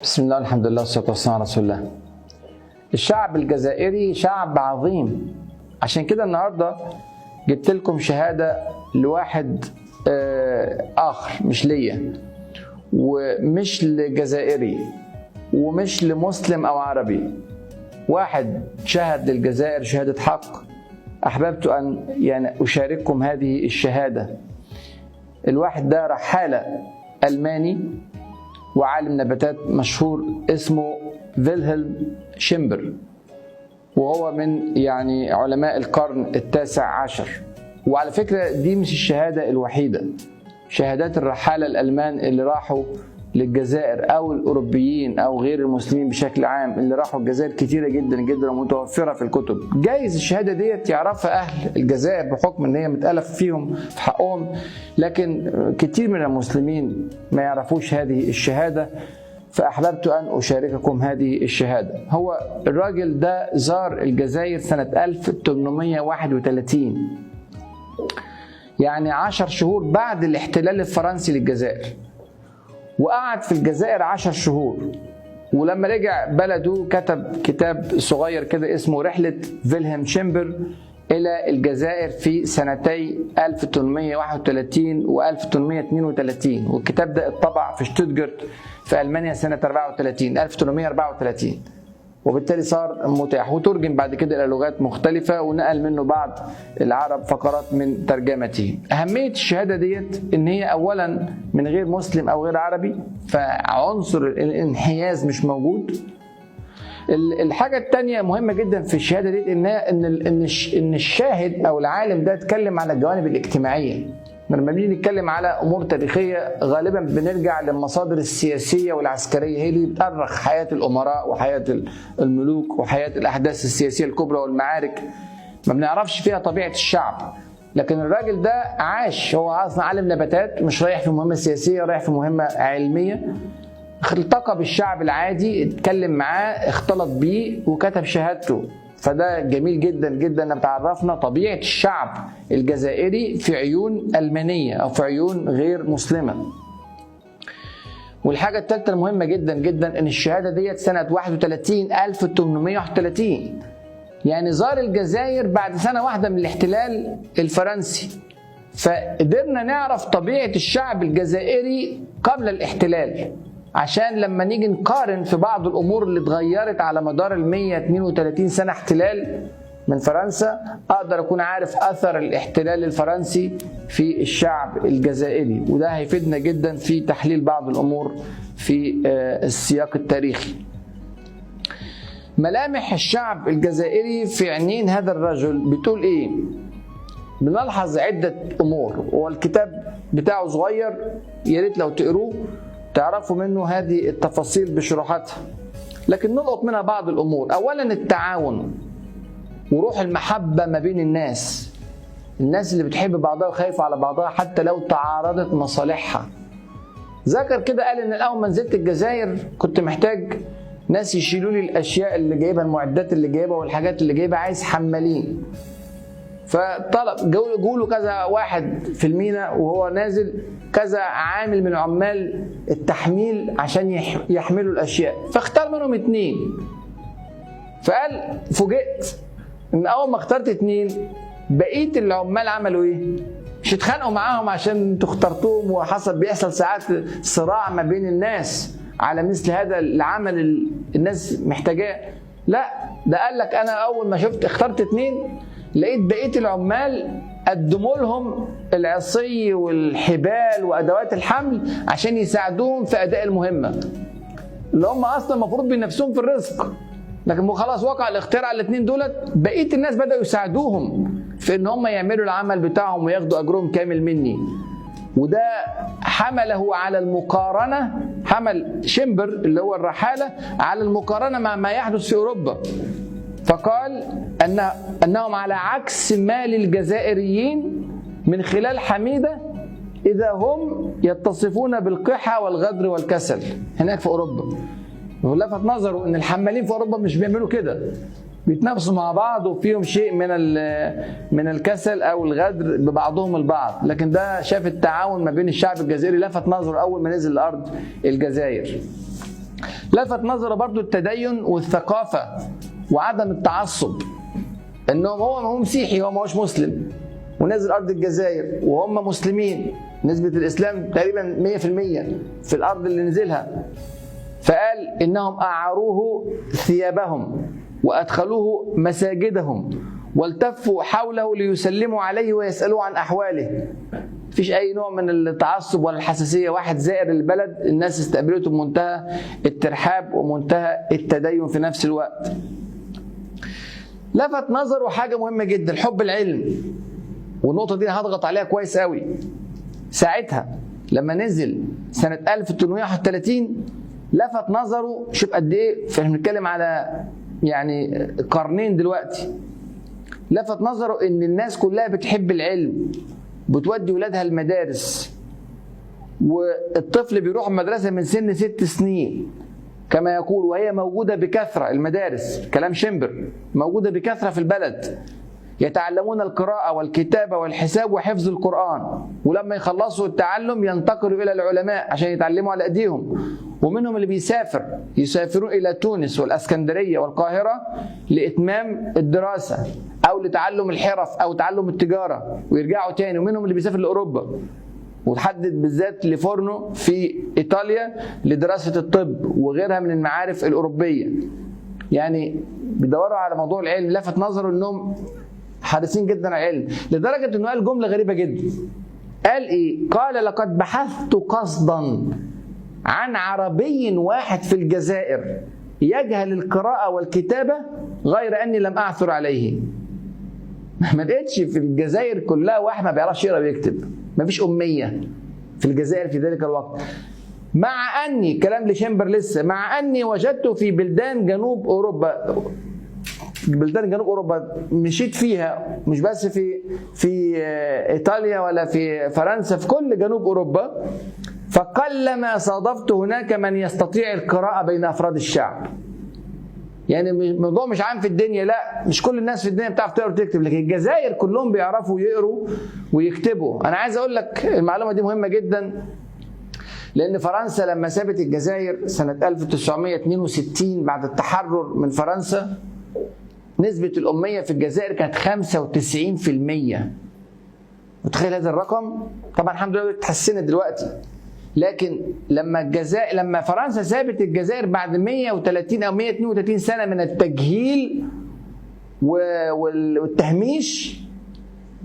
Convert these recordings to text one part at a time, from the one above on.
بسم الله والحمد لله والصلاة والسلام على رسول الله. الشعب الجزائري شعب عظيم، عشان كده النهارده جبت لكم شهادة لواحد آخر، مش ليا ومش لجزائري ومش لمسلم أو عربي. واحد شهد للجزائر شهادة حق. أحببت أن أشارككم هذه الشهادة. الواحد ده رحالة ألماني وعالم نباتات مشهور اسمه فيلهلم شيمبر، وهو من علماء القرن التاسع عشر. وعلى فكرة دي مش الشهادة الوحيدة، شهادات الرحالة الألمان اللي راحوا للجزائر أو الأوروبيين أو غير المسلمين بشكل عام اللي راحوا الجزائر كتيرة جدا جدا ومتوفرة في الكتب. جايز الشهادة ديت يعرفها أهل الجزائر بحكم إن هي متألف فيهم في حقهم، لكن كتير من المسلمين ما يعرفوش هذه الشهادة، فأحببت أن أشارككم هذه الشهادة. هو الراجل ده زار الجزائر سنة 1831، يعني 10 شهور بعد الاحتلال الفرنسي للجزائر، وقعد في الجزائر 10 شهور. ولما رجع بلده كتب كتاب صغير كده اسمه رحلة فيلهلم شيمبر إلى الجزائر في سنتي 1831 و 1832، والكتاب ده اتطبع في شتوتجارت في ألمانيا سنة 1834، وبالتالي صار متاح وترجم بعد كده إلى لغات مختلفة، ونقل منه بعض العرب فقرات من ترجمته. أهمية الشهادة ديت إن هي أولا من غير مسلم أو غير عربي، فعنصر الانحياز مش موجود. الحاجة الثانية مهمة جدا في الشهادة ديت إن الشاهد أو العالم ده اتكلم على الجوانب الاجتماعية. لما بنيجي نتكلم على امور تاريخيه غالبا بنرجع للمصادر السياسيه والعسكريه، هي اللي بتأرخ حياه الامراء وحياه الملوك وحياه الاحداث السياسيه الكبرى والمعارك، ما بنعرفش فيها طبيعه الشعب. لكن الراجل ده عاش، هو اصلا عالم نباتات، مش رايح في مهمه سياسيه، رايح في مهمه علميه. التقى بالشعب العادي، اتكلم معاه، اختلط بيه وكتب شهادته. فده جميل جدا جدا ان بتعرفنا طبيعه الشعب الجزائري في عيون ألمانية او في عيون غير مسلمه. والحاجه الثالثه المهمه جدا جدا ان الشهاده ديت سنه 1831، يعني زار الجزائر بعد سنه واحده من الاحتلال الفرنسي، فقدرنا نعرف طبيعه الشعب الجزائري قبل الاحتلال، عشان لما نيجي نقارن في بعض الأمور اللي اتغيرت على مدار 132 سنة احتلال من فرنسا، أقدر أكون عارف أثر الاحتلال الفرنسي في الشعب الجزائري، وده هيفيدنا جدا في تحليل بعض الأمور في السياق التاريخي. ملامح الشعب الجزائري في عينين هذا الرجل بتقول إيه؟ بنلحظ عدة أمور، والكتاب بتاعه صغير، ياريت لو تقروه تعرفوا منه هذه التفاصيل بشروحاتها، لكن نلقط منها بعض الأمور. أولا التعاون وروح المحبة ما بين الناس اللي بتحب بعضها وخايفة على بعضها حتى لو تعارضت مصالحها. ذكر كده قال إن أول ما نزلت الجزائر كنت محتاج ناس يشيلوا لي الأشياء اللي جايبها، المعدات اللي جايبها والحاجات اللي جايبها، عايز حمالين. فطلب جوله كذا واحد في المينا وهو نازل، كذا عامل من عمال التحميل عشان يحملوا الاشياء، فاختار منهم 2. فقال فوجئت ان اول ما اخترت 2 بقيه العمال عملوا ايه؟ مش اتخانقوا معاهم عشان انتوا اخترتوهم بيحصل ساعات صراع ما بين الناس على مثل هذا العمل الناس محتاجاه، لا، ده قال لك انا اول ما اخترت 2 لقيت بقيه العمال قدموا لهم العصي والحبال وادوات الحمل عشان يساعدوهم في اداء المهمه اللي هم اصلا المفروض بنفسهم في الرزق، لكن خلاص وقع الاختيار على 2 دولت، بقيه الناس بداوا يساعدوهم في ان هم يعملوا العمل بتاعهم وياخدوا اجرهم كامل مني. وده حمله على المقارنه، حمل شيمبر اللي هو الرحاله على المقارنه مع ما يحدث في اوروبا، فقال أنهم على عكس ما للجزائريين من خلال حميدة إذا هم يتصفون بالقحة والغدر والكسل هناك في أوروبا. ولفت نظره أن الحمالين في أوروبا مش بيعملوا كده، بيتنافسوا مع بعض وفيهم شيء من الكسل أو الغدر ببعضهم البعض، لكن ده شاف التعاون ما بين الشعب الجزائري، لفت نظره أول ما نزل الأرض الجزائر. لفت نظره برضو التدين والثقافه وعدم التعصب، انهم هو مسيحي، هو ما هوش مسلم، ونزل ارض الجزائر وهم مسلمين، نسبه الاسلام تقريبا 100% في الارض اللي نزلها. فقال انهم اعاروه ثيابهم وادخلوه مساجدهم والتفوا حوله ليسلموا عليه ويسالوه عن احواله. مفيش اي نوع من التعصب ولا الحساسيه، واحد زائر البلد الناس استقبلته بمنتهى الترحاب ومنتهى التدين في نفس الوقت. لفت نظره حاجه مهمه جدا، حب العلم، والنقطه دي هضغط عليها كويس قوي. ساعتها لما نزل سنه 1831 لفت نظره، شوف قد ايه، فاحنا بنتكلم على يعني قرنين دلوقتي، لفت نظره ان الناس كلها بتحب العلم، بتودي ولادها المدارس، والطفل بيروح المدرسه من سن 6 سنين كما يقول، وهي موجوده بكثره، المدارس كلام شمبر موجوده بكثره في البلد، يتعلمون القراءة والكتابة والحساب وحفظ القرآن، ولما يخلصوا التعلم ينتقلوا إلى العلماء عشان يتعلموا على أيديهم. ومنهم اللي يسافرون إلى تونس والأسكندرية والقاهرة لإتمام الدراسة أو لتعلم الحرف أو تعلم التجارة ويرجعوا تاني. ومنهم اللي بيسافر لأوروبا، وتحدد بالذات لفورنو في إيطاليا لدراسة الطب وغيرها من المعارف الأوروبية. يعني بيدوروا على موضوع العلم. لفت نظره أنهم حريصين جدا على العلم، لدرجة أنه قال جملة غريبة جدا. قال إيه؟ قال لقد بحثت قصدا عن عربي واحد في الجزائر يجهل القراءة والكتابة غير أني لم أعثر عليه. ما لقيتش في الجزائر كلها واحد ما بيعرفش يقرأ ويكتب، ما فيش أمية في الجزائر في ذلك الوقت. مع أني، كلام لشمبر لسه، مع أني وجدت في بلدان جنوب أوروبا، بلدان جنوب اوروبا مشيت فيها، مش بس في ايطاليا ولا في فرنسا، في كل جنوب اوروبا، فقلما صادفت هناك من يستطيع القراءة بين افراد الشعب. يعني الموضوع مش عام في الدنيا، لا، مش كل الناس في الدنيا بتعرف تقرا وتكتب، لكن الجزائر كلهم بيعرفوا يقروا ويكتبوا. انا عايز اقول لك المعلومة دي مهمة جدا، لأن فرنسا لما سابت الجزائر سنة 1962 بعد التحرر من فرنسا، نسبة الأمية في الجزائر كانت 95%. متخيل هذا الرقم؟ طبعا الحمد لله اتحسنت دلوقتي، لكن لما فرنسا سابت الجزائر بعد 130 أو 132 سنة من التجهيل والتهميش،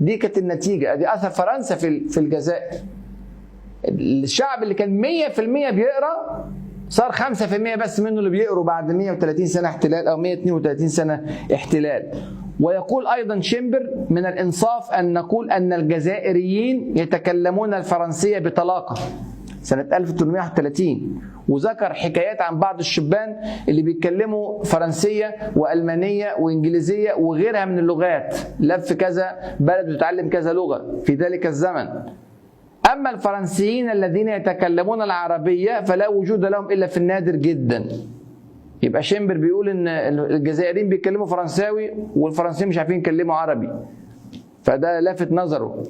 دي كانت النتيجة، دي أثر فرنسا في الجزائر. الشعب اللي كان 100% بيقرأ صار 5% بس منه اللي بيقروا بعد 130 سنة احتلال أو 132 سنة احتلال. ويقول أيضا شمبر: من الإنصاف أن نقول أن الجزائريين يتكلمون الفرنسية بطلاقة، سنة 1831. وذكر حكايات عن بعض الشبان اللي بيتكلموا فرنسية وألمانية وإنجليزية وغيرها من اللغات، لف كذا بلد وتعلم كذا لغة في ذلك الزمن. أما الفرنسيين الذين يتكلمون العربية فلا وجود لهم إلا في النادر جدا. يبقى شمبر بيقول إن الجزائريين بيتكلموا فرنساوي والفرنسيين مش عارفين يتكلموا عربي، فده لافت نظره.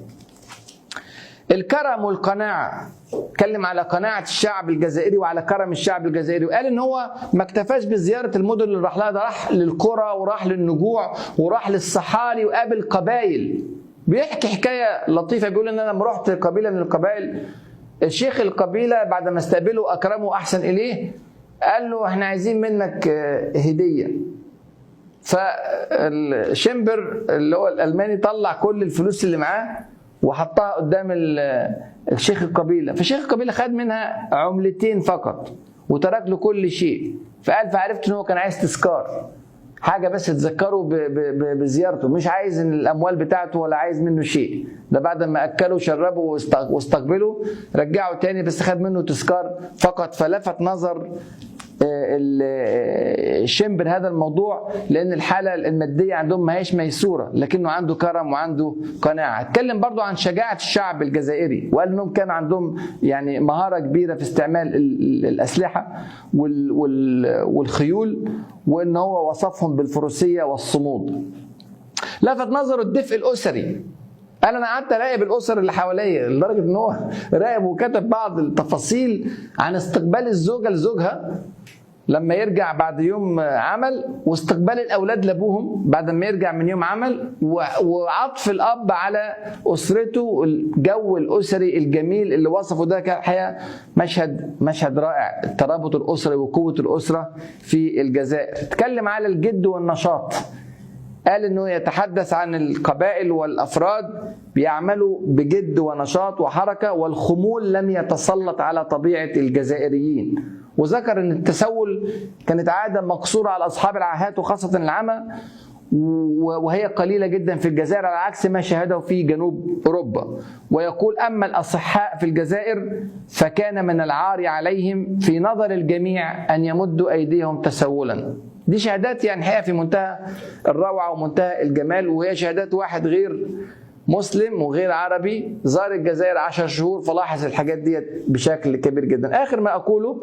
الكرم والقناعة، اتكلم على قناعة الشعب الجزائري وعلى كرم الشعب الجزائري، وقال إن هو ما اكتفاش بزيارة المدن اللي راح لها، ده راح للقرى وراح للنجوع وراح للصحاري وقابل قبائل. بيحكي حكاية لطيفة، بيقول إن أنا لما رحت قبيلة من القبائل، الشيخ القبيلة بعد ما استقبله أكرمه أحسن إليه، قال له إحنا عايزين منك هدية. فالشمبر اللي هو الألماني طلع كل الفلوس اللي معاه وحطها قدام الشيخ القبيلة، فالشيخ القبيلة خد منها عملتين فقط وترك له كل شيء. فقال فعرفت إنه كان عايز تذكار، حاجة بس تذكره بزيارته، مش عايز الأموال بتاعته ولا عايز منه شيء. ده بعد ما أكله وشربه واستقبله رجعه تاني، بس خد منه تذكار فقط. فلفت نظر شمبر هذا الموضوع، لأن الحالة المادية عندهم ما هيش ميسورة، لكنه عنده كرم وعنده قناعة. اتكلم برضو عن شجاعة الشعب الجزائري، وقال أنهم كان عندهم يعني مهارة كبيرة في استعمال الأسلحة والخيول، وأن هو وصفهم بالفروسية والصمود. لفت نظره الدفء الأسري، قال أنا قعدت أراقب الأسر اللي حواليا، لدرجة أن هو راقب وكتب بعض التفاصيل عن استقبال الزوجة لزوجها لما يرجع بعد يوم عمل، واستقبال الأولاد لأبوهم بعد ما يرجع من يوم عمل، وعطف الأب على أسرته، الجو الأسري الجميل اللي وصفه ده كحقيقة مشهد رائع، الترابط الأسري وقوة الأسرة في الجزائر. اتكلم على الجد والنشاط، قال انه يتحدث عن القبائل والافراد بيعملوا بجد ونشاط وحركه، والخمول لم يتسلط على طبيعه الجزائريين. وذكر ان التسول كانت عاده مقصوره على اصحاب العاهات وخاصه العمى، وهي قليله جدا في الجزائر على عكس ما شاهده في جنوب اوروبا. ويقول اما الاصحاء في الجزائر فكان من العار عليهم في نظر الجميع ان يمدوا ايديهم تسولا. دي شهادات يعني حقيقة في منتهى الروعة ومنتهى الجمال، وهي شهادات واحد غير مسلم وغير عربي زار الجزائر 10 شهور فلاحظ الحاجات دي بشكل كبير جدا. آخر ما أقوله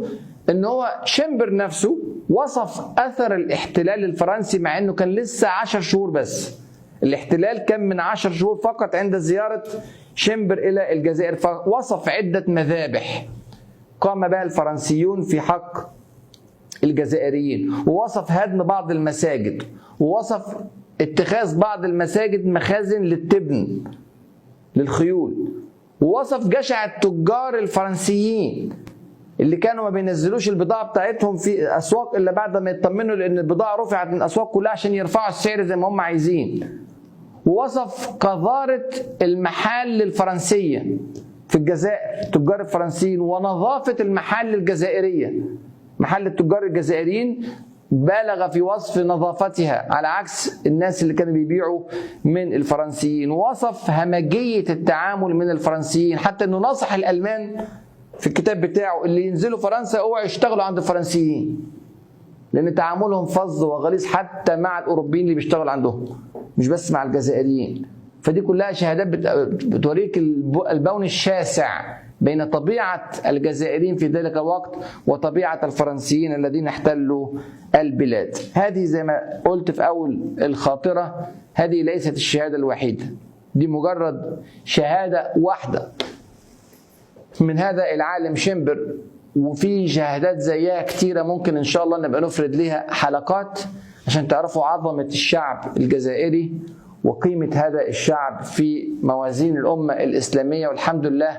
إن هو شمبر نفسه وصف أثر الاحتلال الفرنسي مع إنه كان لسه 10 شهور بس. الاحتلال كان من 10 شهور فقط عند زيارة شمبر إلى الجزائر، فوصف عدة مذابح قام بها الفرنسيون في حق الجزائريين، ووصف هدم بعض المساجد، ووصف اتخاذ بعض المساجد مخازن للتبن للخيول، ووصف جشع التجار الفرنسيين اللي كانوا ما بينزلوش البضاعة بتاعتهم في أسواق إلا بعد ما يطمنوا لأن البضاعة رفعت من الأسواق كلها عشان يرفعوا السعر زي ما هم عايزين. ووصف قذارة المحال الفرنسية في الجزائر، التجار الفرنسيين، ونظافة المحال الجزائرية، محل التجار الجزائريين بالغ في وصف نظافتها على عكس الناس اللي كانوا بيبيعوا من الفرنسيين. ووصف همجية التعامل من الفرنسيين، حتى انه نصح الألمان في الكتاب بتاعه اللي ينزلوا فرنسا اوعوا يشتغلوا عند الفرنسيين لأن تعاملهم فظ وغليظ حتى مع الأوروبيين اللي بيشتغل عندهم مش بس مع الجزائريين. فدي كلها شهادات بتوريك البون الشاسع بين طبيعة الجزائريين في ذلك الوقت وطبيعة الفرنسيين الذين احتلوا البلاد. هذه زي ما قلت في أول الخاطرة، هذه ليست الشهادة الوحيدة، دي مجرد شهادة واحدة من هذا العالم شمبر، وفي شهادات زيها كتيرة ممكن إن شاء الله نبقى نفرد لها حلقات عشان تعرفوا عظمة الشعب الجزائري وقيمة هذا الشعب في موازين الأمة الإسلامية، والحمد لله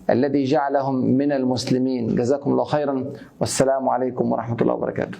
الذي جعلهم من المسلمين. جزاكم الله خيرا، والسلام عليكم ورحمة الله وبركاته.